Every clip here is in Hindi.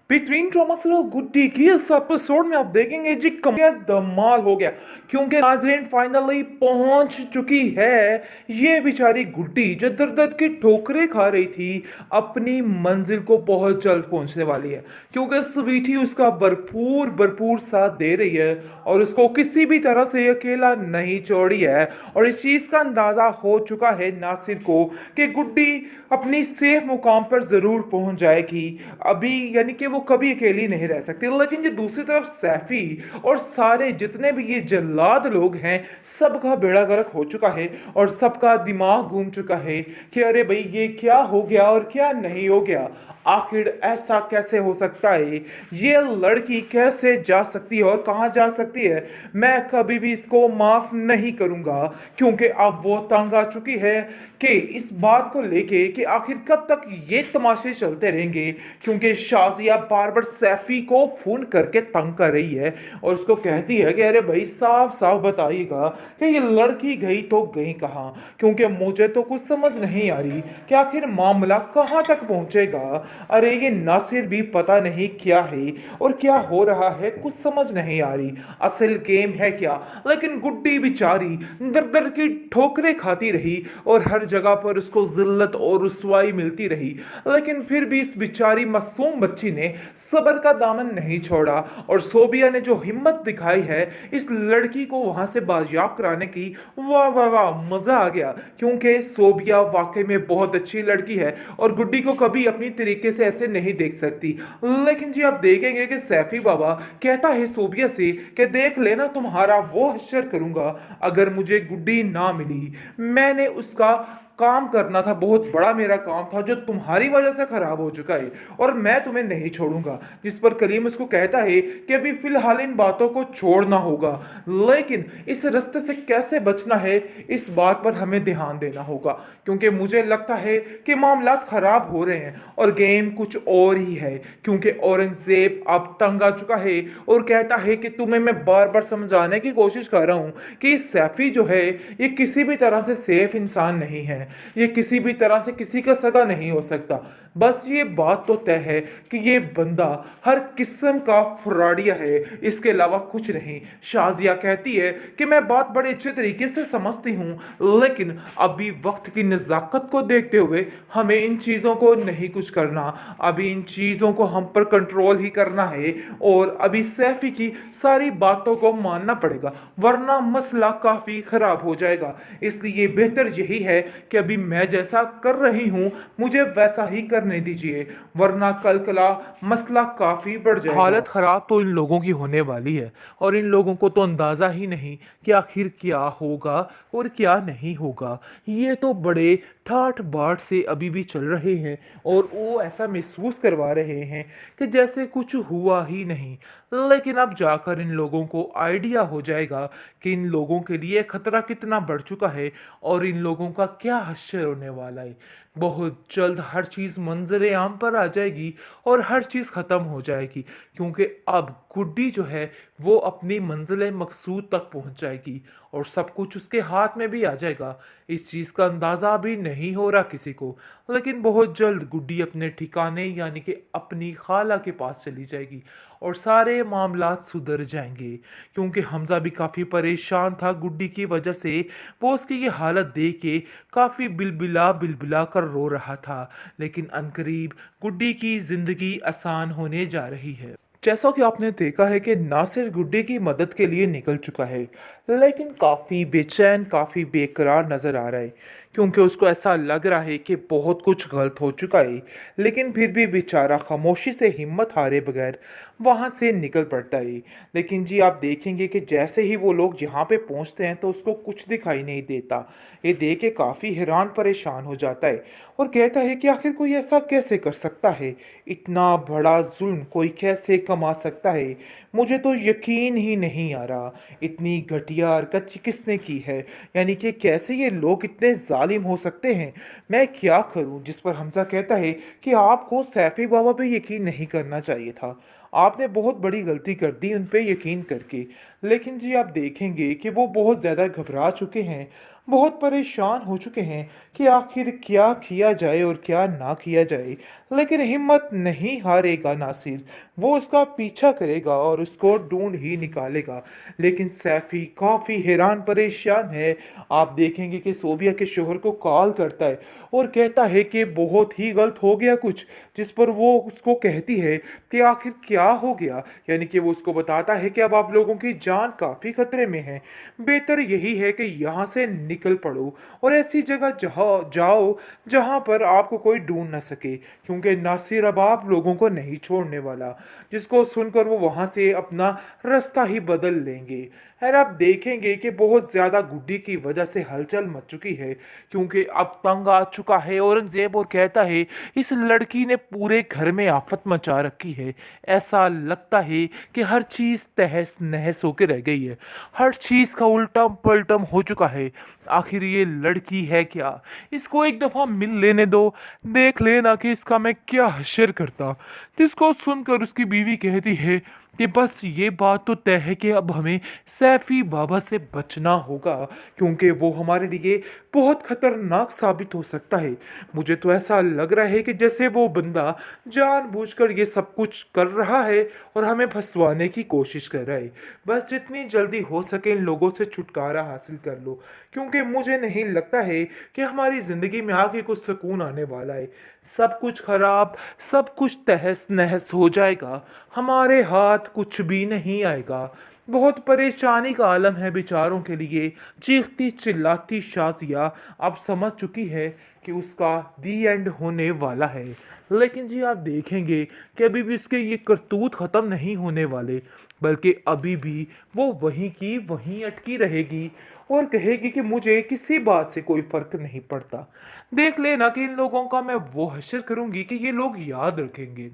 बिटवीन थॉमस और गुड्डी की इस एपिसोड में आप देखेंगे जी धमाल हो गया क्योंकि नाजरीन फाइनली पहुंच चुकी है ये बेचारी गुड्डी जो दर दर की ठोकरें खा रही थी अपनी मंजिल को बहुत जल्द पहुंचने वाली है क्योंकि स्वीटी उसका भरपूर भरपूर साथ दे रही है और उसको किसी भी तरह से अकेला नहीं छोड़ी है। और इस चीज का अंदाजा हो चुका है नासिर को कि गुड्डी अपनी सेफ मुकाम पर जरूर पहुंच जाएगी अभी, यानी कि वो कभी अकेली नहीं रह सकती। लेकिन जो दूसरी तरफ सैफी और सारे जितने भी ये जल्लाद लोग हैं सबका बेड़ा गर्क हो चुका है और सबका दिमाग घूम चुका है कि अरे भाई ये क्या हो गया और क्या नहीं हो गया, आखिर ऐसा कैसे हो सकता है, ये लड़की कैसे जा सकती है और कहां जा सकती है। मैं कभी भी इसको माफ नहीं करूंगा क्योंकि अब वो तंग आ चुकी है कि इस बात को लेके कि आखिर कब तक ये तमाशे चलते रहेंगे क्योंकि शाजिया बार बार सैफी को फोन करके तंग कर रही है और उसको कहती है कि अरे भाई साफ साफ बताइएगा कि ये लड़की गई तो गई कहाँ, क्योंकि मुझे तो कुछ समझ नहीं आ रही कि आखिर मामला कहाँ तक पहुंचेगा। अरे ये नासिर भी पता नहीं क्या है और क्या हो रहा है, कुछ समझ नहीं आ रही असल गेम है क्या। लेकिन गुड्डी बेचारी दर दर की ठोकरें खाती रही और हर जगह पर उसको जिल्लत और रुसवाई मिलती रही, लेकिन फिर भी इस बेचारी मासूम बच्ची ने सब्र का दामन नहीं छोड़ा और सोबिया ने जो हिम्मत दिखाई है इस लड़की को वहां से बाजियाब कराने की, वाह वाह वाह मजा आ गया क्योंकि सोबिया वाकई में बहुत अच्छी लड़की है और गुड्डी को कभी अपनी तरीके से ऐसे नहीं देख सकती। लेकिन जी आप देखेंगे कि सैफी बाबा कहता है सोबिया से कि देख लेना तुम्हारा वो हश्र करूंगा अगर मुझे गुड्डी ना मिली। मैंने उसका काम करना था, बहुत बड़ा मेरा काम था जो तुम्हारी वजह से खराब हो चुका है और मैं तुम्हें नहीं छोड़ूंगा। जिस पर कलीम उसको कहता है कि अभी फिलहाल इन बातों को छोड़ना होगा, लेकिन इस रास्ते से कैसे बचना है इस बात पर हमें ध्यान देना होगा क्योंकि मुझे लगता है कि मामला खराब हो रहे हैं और गेम कुछ और ही है क्योंकि औरंगजेब अब तंग आ चुका है और कहता है कि तुम्हें मैं बार बार समझाने की कोशिश कर रहा हूं कि सैफी जो है ये किसी भी तरह से सेफ इंसान नहीं है, ये किसी भी तरह से किसी का सगा नहीं हो सकता। बस ये बात तो तय है कि ये बंदा हर किस्म का फ्रॉडिया है, इसके अलावा कुछ नहीं। शाजिया कहती है कि मैं बात बड़े अच्छे तरीके से समझती हूं लेकिन अभी वक्त की नज़ाकत को देखते हुए हमें इन चीज़ों को नहीं कुछ करना, अभी इन चीज़ों को हम पर कंट्रोल ही करना है और अभी सैफी की सारी बातों को मानना पड़ेगा वरना मसला काफ़ी ख़राब हो जाएगा। इसलिए बेहतर यही है कि अभी मैं जैसा कर रही हूं मुझे वैसा ही करने दीजिए वरना कल कला मसला काफी बढ़ जाएगा। हालत खराब तो इन लोगों की होने वाली है और इन लोगों को तो अंदाजा ही नहीं कि आखिर क्या होगा और क्या नहीं होगा। ये तो बड़े ठाठ बाट से अभी भी चल रहे हैं और वो ऐसा महसूस करवा रहे हैं कि जैसे कुछ हुआ ही नहीं। लेकिन अब जाकर इन लोगों को आइडिया हो जाएगा कि इन लोगों के लिए खतरा कितना बढ़ चुका है और इन लोगों का क्या हश्र होने वाला है। बहुत जल्द हर चीज़ मंजर आम पर आ जाएगी और हर चीज़ ख़त्म हो जाएगी क्योंकि अब गुड्डी जो है वो अपनी मंजिल मकसूद तक पहुंच जाएगी और सब कुछ उसके हाथ में भी आ जाएगा। इस चीज़ का अंदाज़ा अभी नहीं हो रहा किसी को, लेकिन बहुत जल्द गुड्डी अपने ठिकाने यानी कि अपनी खाला के पास चली जाएगी और सारे मामलात सुधर जाएंगे क्योंकि हमज़ा भी काफ़ी परेशान था गुड्डी की वजह से। वो उसकी ये हालत देख के काफ़ी बिलबिला बिलबिला कर रो रहा था, लेकिन अनकरीब गुड्डी की ज़िंदगी आसान होने जा रही है। जैसा कि आपने देखा है कि नासिर गुड्डी की मदद के लिए निकल चुका है लेकिन काफ़ी बेचैन काफ़ी बेकरार नज़र आ रहा है क्योंकि उसको ऐसा लग रहा है कि बहुत कुछ गलत हो चुका है, लेकिन फिर भी बेचारा खामोशी से हिम्मत हारे बगैर वहाँ से निकल पड़ता है। लेकिन जी आप देखेंगे कि जैसे ही वो लोग यहाँ पे पहुँचते हैं तो उसको कुछ दिखाई नहीं देता। ये देख के काफ़ी हैरान परेशान हो जाता है और कहता है कि आखिर कोई ऐसा कैसे कर सकता है, इतना बड़ा जुल्म कोई कैसे कमा सकता है। मुझे तो यकीन ही नहीं आ रहा इतनी घटिया हरकत किसने की है, यानी कि कैसे ये लोग इतने जालिम हो सकते हैं, मैं क्या करूं। जिस पर हमजा कहता है कि आपको सैफी बाबा पे यकीन नहीं करना चाहिए था, आपने बहुत बड़ी गलती कर दी उन पे यकीन करके। लेकिन जी आप देखेंगे कि वो बहुत ज़्यादा घबरा चुके हैं, बहुत परेशान हो चुके हैं कि आखिर क्या किया जाए और क्या ना किया जाए। लेकिन हिम्मत नहीं हारेगा नासिर, वो उसका पीछा करेगा और उसको ढूंढ ही निकालेगा। लेकिन सैफी काफ़ी हैरान परेशान है। आप देखेंगे कि सोबिया के शोहर को कॉल करता है और कहता है कि बहुत ही गलत हो गया कुछ, जिस पर वो उसको कहती है कि आखिर क्या हो गया। यानी कि वो उसको बताता है कि अब आप लोगों की जान काफ़ी खतरे में है, बेहतर यही है कि यहाँ से निकल पड़ो और ऐसी जगह जहाँ जाओ जहाँ पर आपको कोई ढूंढ ना सके, क्योंकि नासिर अब आप लोगों को नहीं छोड़ने वाला। जिसको सुनकर वो वहाँ से अपना रास्ता ही बदल लेंगे। और आप देखेंगे कि बहुत ज़्यादा गुड्डी की वजह से हलचल मच चुकी है, क्योंकि अब तंग आ चुका है औरंगजेब और कहता है इस लड़की ने पूरे घर में आफत मचा रखी है। ऐसा लगता है कि हर चीज़ तहस नहस होकर रह गई है, हर चीज़ का उल्टम पलटम हो चुका है। आखिर ये लड़की है क्या? इसको एक दफ़ा मिल लेने दो, देख लेना कि इसका मैं क्या हश्र करता। जिसको सुनकर उसकी बीवी कहती है कि बस ये बात तो तय है कि अब हमें सैफी बाबा से बचना होगा, क्योंकि वो हमारे लिए बहुत खतरनाक साबित हो सकता है। मुझे तो ऐसा लग रहा है कि जैसे वो बंदा जानबूझकर ये सब कुछ कर रहा है और हमें फंसवाने की कोशिश कर रहा है। बस जितनी जल्दी हो सके इन लोगों से छुटकारा हासिल कर लो, क्योंकि मुझे नहीं लगता है कि हमारी ज़िंदगी में आगे कुछ सुकून आने वाला है। सब कुछ खराब, सब कुछ तहस नहस हो जाएगा, हमारे हाथ कुछ भी नहीं आएगा। बहुत परेशानी का आलम है बेचारों के लिए। चीखती चिल्लाती शाजिया अब समझ चुकी है कि उसका दी एंड होने वाला है। लेकिन जी आप देखेंगे कि अभी भी उसके ये करतूत ख़त्म नहीं होने वाले, बल्कि अभी भी वो वहीं की वहीं अटकी रहेगी और कहेगी कि मुझे किसी बात से कोई फ़र्क नहीं पड़ता। देख लेना कि इन लोगों का मैं वो हश्र करूँगी कि ये लोग याद रखेंगे।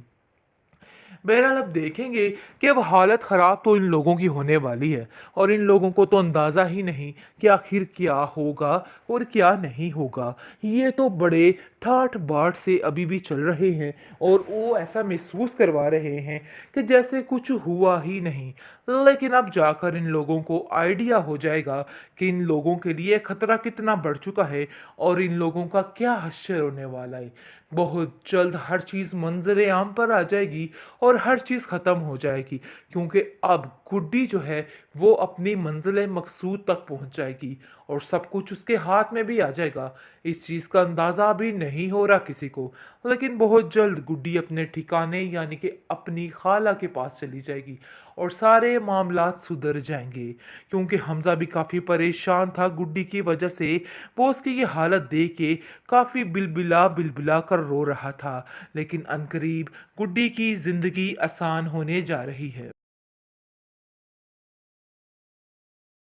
बहरहाल अब देखेंगे कि अब हालत ख़राब तो इन लोगों की होने वाली है, और इन लोगों को तो अंदाज़ा ही नहीं कि आखिर क्या होगा और क्या नहीं होगा। ये तो बड़े ठाठ बाट से अभी भी चल रहे हैं और वो ऐसा महसूस करवा रहे हैं कि जैसे कुछ हुआ ही नहीं। लेकिन अब जाकर इन लोगों को आइडिया हो जाएगा कि इन लोगों के लिए खतरा कितना बढ़ चुका है और इन लोगों का क्या हश्र होने वाला है। बहुत जल्द हर चीज़ मंजर आम पर आ जाएगी और हर चीज़ ख़त्म हो जाएगी, क्योंकि अब गुड्डी जो है वो अपनी मंजिल मकसूद तक पहुंच जाएगी और सब कुछ उसके हाथ में भी आ जाएगा। इस चीज़ का अंदाज़ा अभी नहीं हो रहा किसी को, लेकिन बहुत जल्द गुड्डी अपने ठिकाने यानी कि अपनी खाला के पास चली जाएगी और सारे मामलात सुधर जाएंगे। क्योंकि हमज़ा भी काफ़ी परेशान था गुड्डी की वजह से। वो उसकी ये हालत देख के काफ़ी बिलबिला बिलबिला कर रो रहा था। लेकिन अनकरीब गुड्डी की ज़िंदगी आसान होने जा रही है।